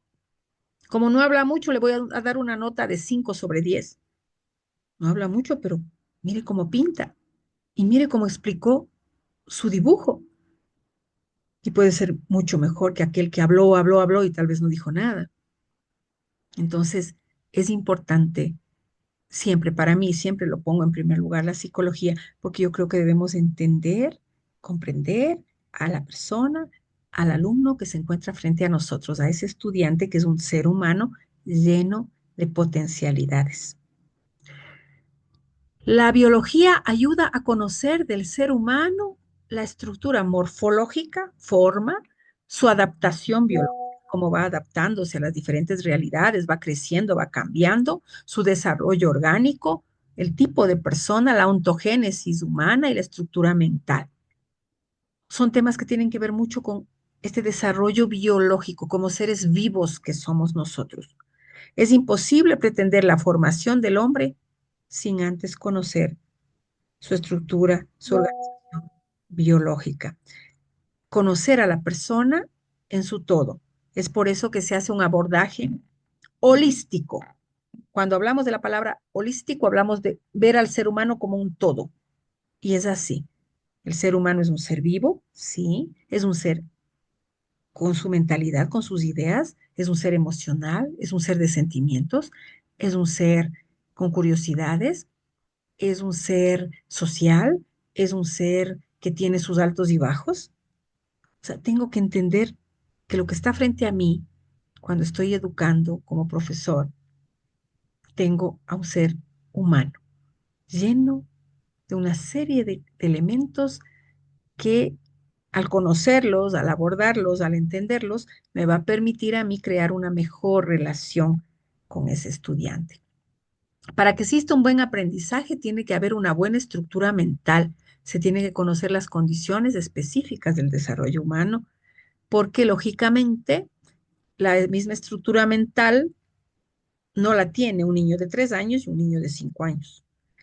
Como no habla mucho, le voy a dar una nota de 5/10. No habla mucho, pero mire cómo pinta y mire cómo explicó su dibujo. Y puede ser mucho mejor que aquel que habló, habló, habló y tal vez no dijo nada. Entonces, es importante siempre, para mí, siempre lo pongo en primer lugar la psicología, porque yo creo que debemos entender, comprender a la persona, al alumno que se encuentra frente a nosotros, a ese estudiante que es un ser humano lleno de potencialidades. La biología ayuda a conocer del ser humano la estructura morfológica, forma, su adaptación biológica, cómo va adaptándose a las diferentes realidades, va creciendo, va cambiando, su desarrollo orgánico, el tipo de persona, la ontogénesis humana y la estructura mental. son temas que tienen que ver mucho con este desarrollo biológico como seres vivos que somos nosotros. Es imposible pretender la formación del hombre sin antes conocer su estructura, su organización biológica, conocer a la persona en su todo. Es por eso que se hace un abordaje holístico. Cuando hablamos de la palabra holístico, hablamos de ver al ser humano como un todo. Y es así. El ser humano es un ser vivo, sí, es un ser con su mentalidad, con sus ideas, es un ser emocional, es un ser de sentimientos, es un ser con curiosidades, es un ser social, es un ser que tiene sus altos y bajos. O sea, tengo que entender que lo que está frente a mí, cuando estoy educando como profesor, tengo a un ser humano, lleno de una serie de elementos que al conocerlos, al abordarlos, al entenderlos, me va a permitir a mí crear una mejor relación con ese estudiante. Para que exista un buen aprendizaje, tiene que haber una buena estructura mental. Se tiene que conocer las condiciones específicas del desarrollo humano, porque lógicamente la misma estructura mental no la tiene un niño de 3 años y un niño de 5 años.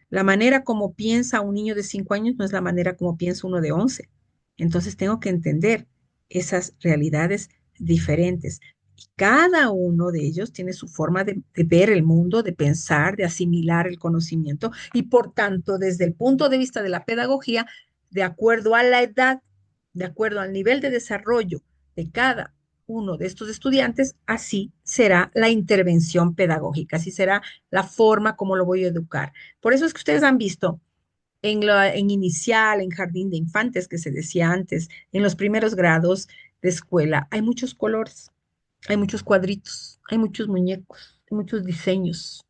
La manera como piensa un niño de 5 años no es la manera como piensa uno de 11. Entonces tengo que entender esas realidades diferentes. Y cada uno de ellos tiene su forma de ver el mundo, de pensar, de asimilar el conocimiento. Y por tanto, desde el punto de vista de la pedagogía, de acuerdo a la edad, de acuerdo al nivel de desarrollo de cada uno de estos estudiantes, así será la intervención pedagógica, así será la forma como lo voy a educar. Por eso es que ustedes han visto en inicial, en jardín de infantes, que se decía antes, en los primeros grados de escuela, hay muchos colores, hay muchos cuadritos, hay muchos muñecos, hay muchos diseños,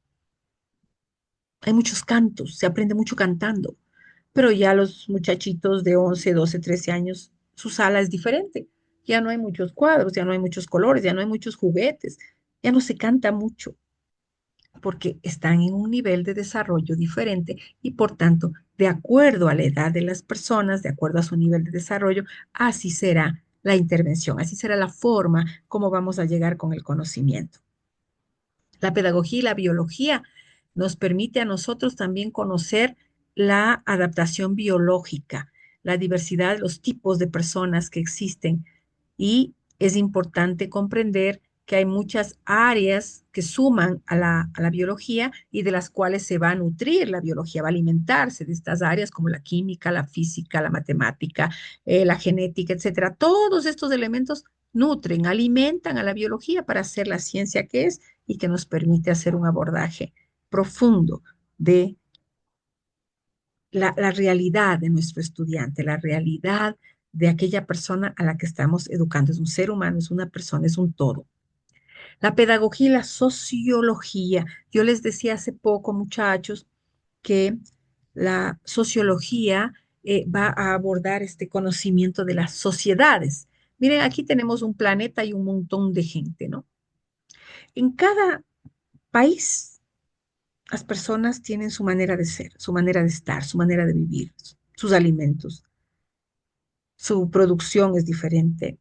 hay muchos cantos, se aprende mucho cantando, pero ya los muchachitos de 11, 12, 13 años, su sala es diferente. Ya no hay muchos cuadros, ya no hay muchos colores, ya no hay muchos juguetes, ya no se canta mucho, porque están en un nivel de desarrollo diferente y por tanto, de acuerdo a la edad de las personas, de acuerdo a su nivel de desarrollo, así será la intervención, así será la forma como vamos a llegar con el conocimiento. La pedagogía y la biología nos permite a nosotros también conocer la adaptación biológica, la diversidad, los tipos de personas que existen y es importante comprender que hay muchas áreas que suman a la biología y de las cuales se va a nutrir la biología, va a alimentarse de estas áreas como la química, la física, la matemática, la genética, etcétera. Todos estos elementos nutren, alimentan a la biología para hacer la ciencia que es y que nos permite hacer un abordaje profundo de la realidad de nuestro estudiante, la realidad de aquella persona a la que estamos educando. Es un ser humano, es una persona, es un todo. La pedagogía y la sociología. Yo les decía hace poco, muchachos, que la sociología va a abordar este conocimiento de las sociedades. Miren, aquí tenemos un planeta y un montón de gente, ¿no? En cada país, las personas tienen su manera de ser, su manera de estar, su manera de vivir, sus alimentos. Su producción es diferente,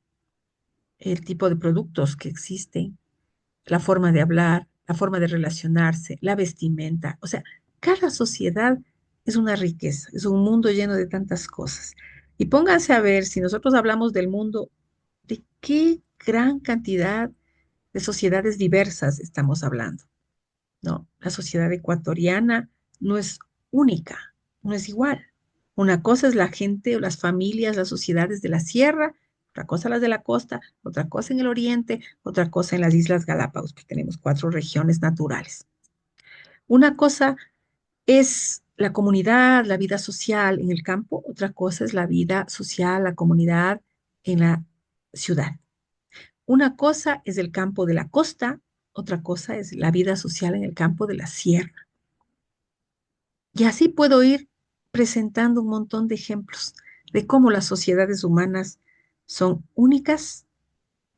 el tipo de productos que existen, la forma de hablar, la forma de relacionarse, la vestimenta. O sea, cada sociedad es una riqueza, es un mundo lleno de tantas cosas. Y pónganse a ver, si nosotros hablamos del mundo, ¿de qué gran cantidad de sociedades diversas estamos hablando? ¿No? La sociedad ecuatoriana no es única, no es igual. Una cosa es la gente o las familias, las sociedades de la sierra, otra cosa las de la costa, otra cosa en el oriente, otra cosa en las Islas Galápagos, que tenemos 4 regiones naturales. Una cosa es la comunidad, la vida social en el campo, otra cosa es la vida social, la comunidad en la ciudad. Una cosa es el campo de la costa, otra cosa es la vida social en el campo de la sierra. Y así puedo ir presentando un montón de ejemplos de cómo las sociedades humanas son únicas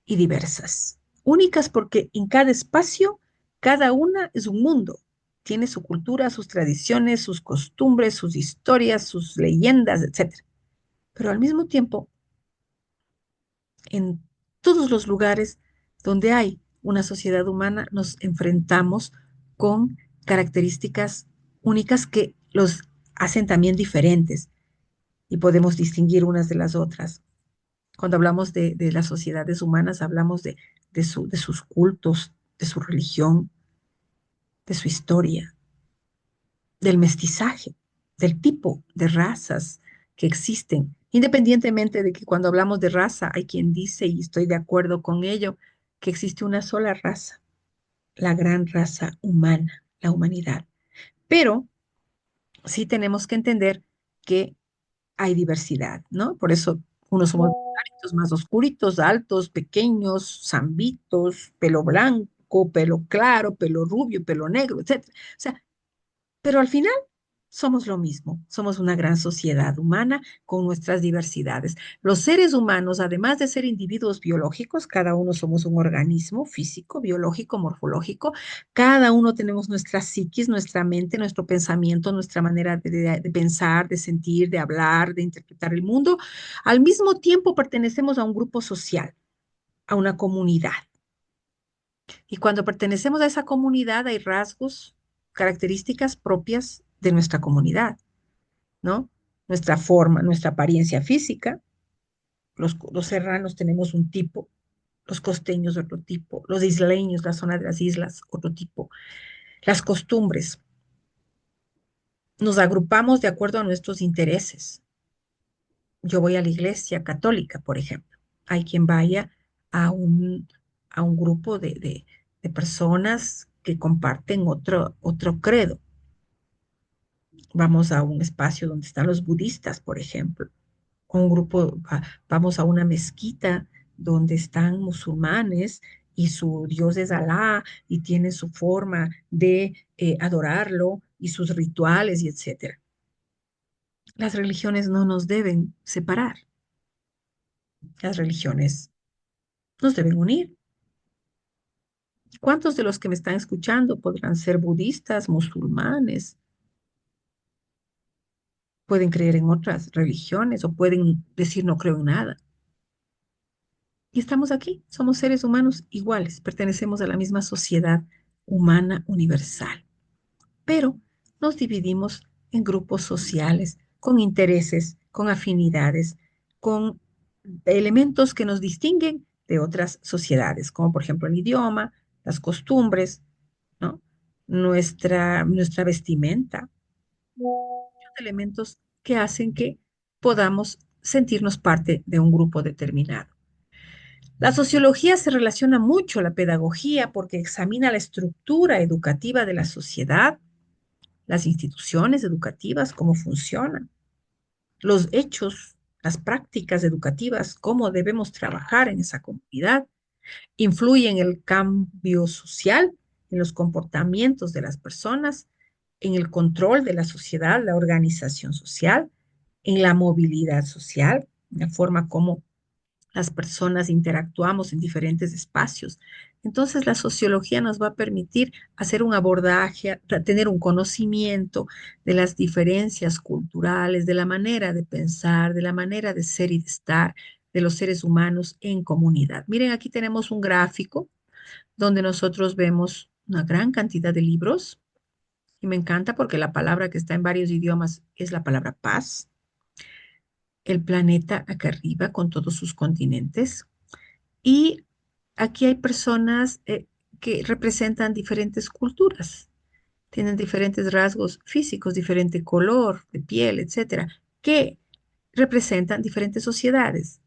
y diversas. Únicas porque en cada espacio, cada una es un mundo. Tiene su cultura, sus tradiciones, sus costumbres, sus historias, sus leyendas, etcétera. Pero al mismo tiempo En todos los lugares donde hay una sociedad humana nos enfrentamos con características únicas que los hacen también diferentes y podemos distinguir unas de las otras. Cuando hablamos de las sociedades humanas, hablamos de sus cultos, de su religión, de su historia, del mestizaje, del tipo de razas que existen, independientemente de que cuando hablamos de raza hay quien dice, y estoy de acuerdo con ello, que existe una sola raza, la gran raza humana, la humanidad. Pero sí tenemos que entender que hay diversidad, ¿no? Por eso unos somos claritos, más oscuritos, altos, pequeños, zambitos, pelo blanco, pelo claro, pelo rubio, pelo negro, etcétera. O sea, pero al final somos lo mismo, somos una gran sociedad humana con nuestras diversidades. Los seres humanos, además de ser individuos biológicos, cada uno somos un organismo físico, biológico, morfológico, cada uno tenemos nuestra psiquis, nuestra mente, nuestro pensamiento, nuestra manera de pensar, de sentir, de hablar, de interpretar el mundo. Al mismo tiempo pertenecemos a un grupo social, a una comunidad. Y cuando pertenecemos a esa comunidad hay rasgos, características propias de nuestra comunidad, ¿no? Nuestra forma, nuestra apariencia física. Los serranos tenemos un tipo, los costeños otro tipo, los isleños, la zona de las islas, otro tipo. Las costumbres. Nos agrupamos de acuerdo a nuestros intereses. Yo voy a la iglesia católica, por ejemplo. Hay quien vaya a a un grupo de personas que comparten otro credo. Vamos a un espacio donde están los budistas, por ejemplo. Un grupo, vamos a una mezquita donde están musulmanes y su Dios es Alá y tiene su forma de adorarlo y sus rituales y etcétera. Las religiones no nos deben separar. Las religiones nos deben unir. ¿Cuántos de los que me están escuchando podrán ser budistas, musulmanes, pueden creer en otras religiones o pueden decir no creo en nada? Y estamos aquí, somos seres humanos iguales, pertenecemos a la misma sociedad humana universal, pero nos dividimos en grupos sociales, con intereses, con afinidades, con elementos que nos distinguen de otras sociedades, como por ejemplo el idioma, las costumbres, ¿no? Nuestra vestimenta, elementos que hacen que podamos sentirnos parte de un grupo determinado. La sociología se relaciona mucho a la pedagogía porque examina la estructura educativa de la sociedad, las instituciones educativas, cómo funcionan, los hechos, las prácticas educativas, cómo debemos trabajar en esa comunidad, influye en el cambio social, en los comportamientos de las personas, en el control de la sociedad, la organización social, en la movilidad social, en la forma como las personas interactuamos en diferentes espacios. Entonces, la sociología nos va a permitir hacer un abordaje, tener un conocimiento de las diferencias culturales, de la manera de pensar, de la manera de ser y de estar de los seres humanos en comunidad. Miren, aquí tenemos un gráfico donde nosotros vemos una gran cantidad de libros y me encanta porque la palabra que está en varios idiomas es la palabra paz. El planeta acá arriba con todos sus continentes. Y aquí hay personas que representan diferentes culturas, tienen diferentes rasgos físicos, diferente color de piel, etcétera, que representan diferentes sociedades,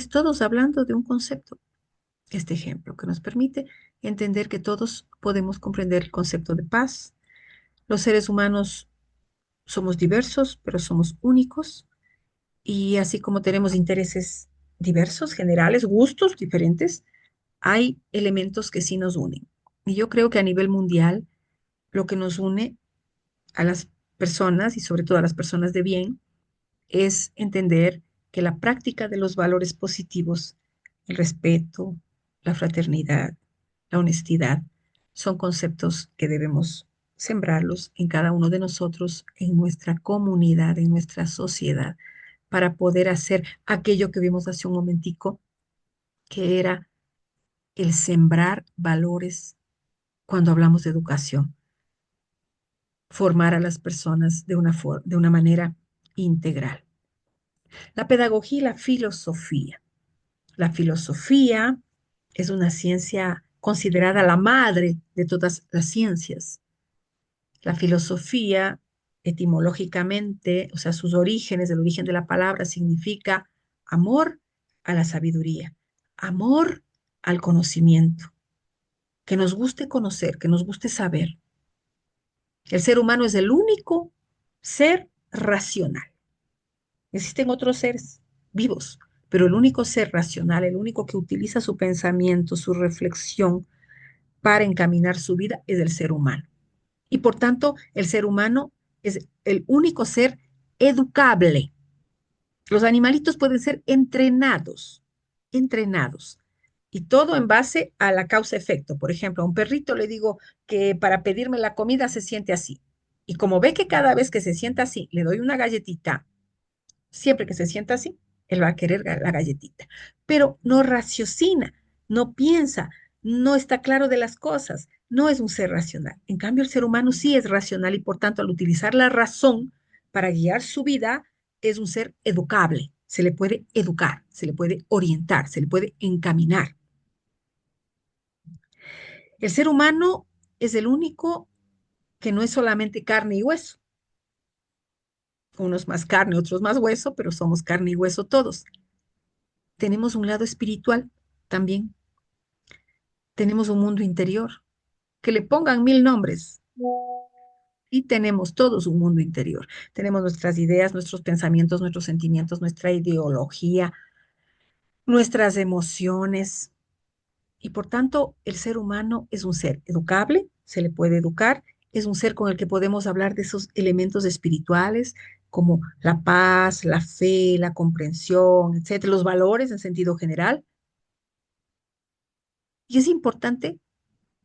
todos hablando de un concepto. Este ejemplo que nos permite entender que todos podemos comprender el concepto de paz. Los seres humanos somos diversos, pero somos únicos. Y así como tenemos intereses diversos, generales, gustos diferentes, hay elementos que sí nos unen. Y yo creo que a nivel mundial, lo que nos une a las personas y sobre todo a las personas de bien es entender que la práctica de los valores positivos, el respeto, la fraternidad, la honestidad, son conceptos que debemos sembrarlos en cada uno de nosotros, en nuestra comunidad, en nuestra sociedad, para poder hacer aquello que vimos hace un momentico, que era el sembrar valores cuando hablamos de educación, formar a las personas de una manera integral. La pedagogía y la filosofía. La filosofía es una ciencia considerada la madre de todas las ciencias. La filosofía, etimológicamente, o sea, sus orígenes, el origen de la palabra significa amor a la sabiduría, amor al conocimiento, que nos guste conocer, que nos guste saber. El ser humano es el único ser racional. Existen otros seres vivos, pero el único ser racional, el único que utiliza su pensamiento, su reflexión para encaminar su vida es el ser humano. Y por tanto, el ser humano es el único ser educable. Los animalitos pueden ser entrenados, entrenados. Y todo en base a la causa-efecto. Por ejemplo, a un perrito le digo que para pedirme la comida se siente así. Y como ve que cada vez que se sienta así, le doy una galletita, siempre que se sienta así, él va a querer la galletita. Pero no raciocina, no piensa, no está claro de las cosas, no es un ser racional. En cambio, el ser humano sí es racional y por tanto, al utilizar la razón para guiar su vida, es un ser educable. Se le puede educar, se le puede orientar, se le puede encaminar. El ser humano es el único que no es solamente carne y hueso. Unos más carne, otros más hueso, pero somos carne y hueso todos. Tenemos un lado espiritual también. Tenemos un mundo interior. Que le pongan mil nombres. Y tenemos todos un mundo interior. Tenemos nuestras ideas, nuestros pensamientos, nuestros sentimientos, nuestra ideología, nuestras emociones. Y por tanto, el ser humano es un ser educable, se le puede educar, es un ser con el que podemos hablar de esos elementos espirituales como la paz, la fe, la comprensión, etcétera, los valores en sentido general. Y es importante,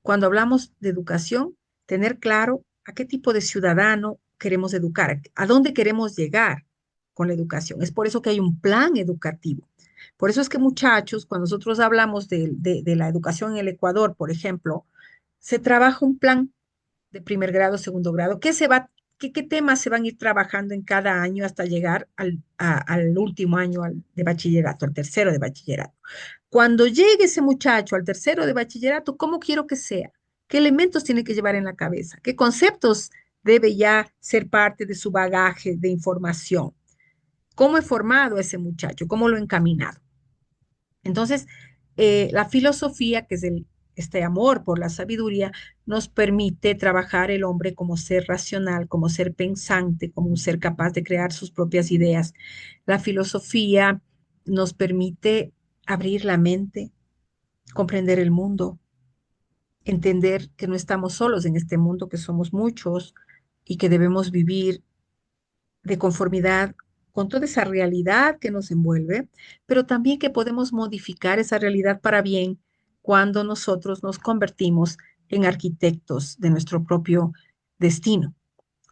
cuando hablamos de educación, tener claro a qué tipo de ciudadano queremos educar, a dónde queremos llegar con la educación. Es por eso que hay un plan educativo. Por eso es que muchachos, cuando nosotros hablamos de la educación en el Ecuador, por ejemplo, se trabaja un plan de primer grado, segundo grado, qué temas se van a ir trabajando en cada año hasta llegar al último año de bachillerato, al tercero de bachillerato. Cuando llegue ese muchacho al tercero de bachillerato, ¿cómo quiero que sea? ¿Qué elementos tiene que llevar en la cabeza? ¿Qué conceptos debe ya ser parte de su bagaje de información? ¿Cómo he formado a ese muchacho? ¿Cómo lo he encaminado? Entonces, la filosofía, que es este amor por la sabiduría, nos permite trabajar el hombre como ser racional, como ser pensante, como un ser capaz de crear sus propias ideas. La filosofía nos permite abrir la mente, comprender el mundo, entender que no estamos solos en este mundo, que somos muchos y que debemos vivir de conformidad con toda esa realidad que nos envuelve, pero también que podemos modificar esa realidad para bien cuando nosotros nos convertimos en arquitectos de nuestro propio destino,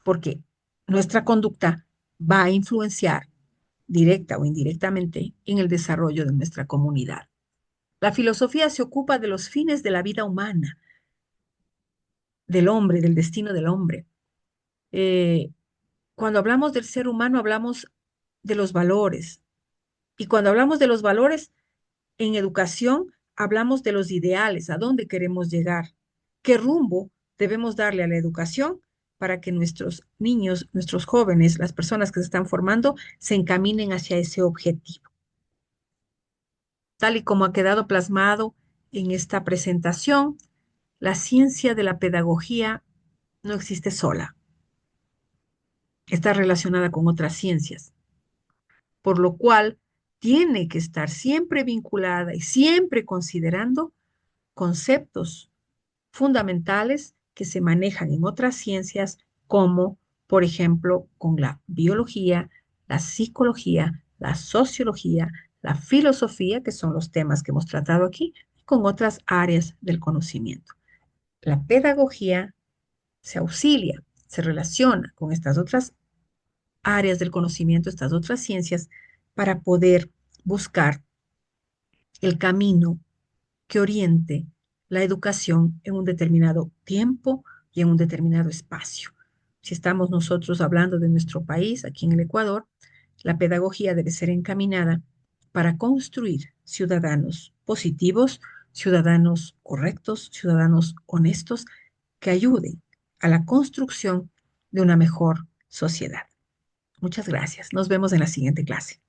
porque nuestra conducta va a influenciar directa o indirectamente en el desarrollo de nuestra comunidad. La filosofía se ocupa de los fines de la vida humana, del hombre, del destino del hombre. Eh, Cuando hablamos del ser humano, hablamos de los valores. Y cuando hablamos de los valores en educación, hablamos de los ideales, a dónde queremos llegar, qué rumbo debemos darle a la educación para que nuestros niños, nuestros jóvenes, las personas que se están formando, se encaminen hacia ese objetivo. Tal y como ha quedado plasmado en esta presentación, la ciencia de la pedagogía no existe sola, está relacionada con otras ciencias, por lo cual tiene que estar siempre vinculada y siempre considerando conceptos fundamentales que se manejan en otras ciencias, como por ejemplo con la biología, la psicología, la sociología, la filosofía, que son los temas que hemos tratado aquí, y con otras áreas del conocimiento. La pedagogía se auxilia, se relaciona con estas otras áreas del conocimiento, estas otras ciencias, para poder buscar el camino que oriente la educación en un determinado tiempo y en un determinado espacio. Si estamos nosotros hablando de nuestro país, aquí en el Ecuador, la pedagogía debe ser encaminada para construir ciudadanos positivos, ciudadanos correctos, ciudadanos honestos, que ayuden a la construcción de una mejor sociedad. Muchas gracias. Nos vemos en la siguiente clase.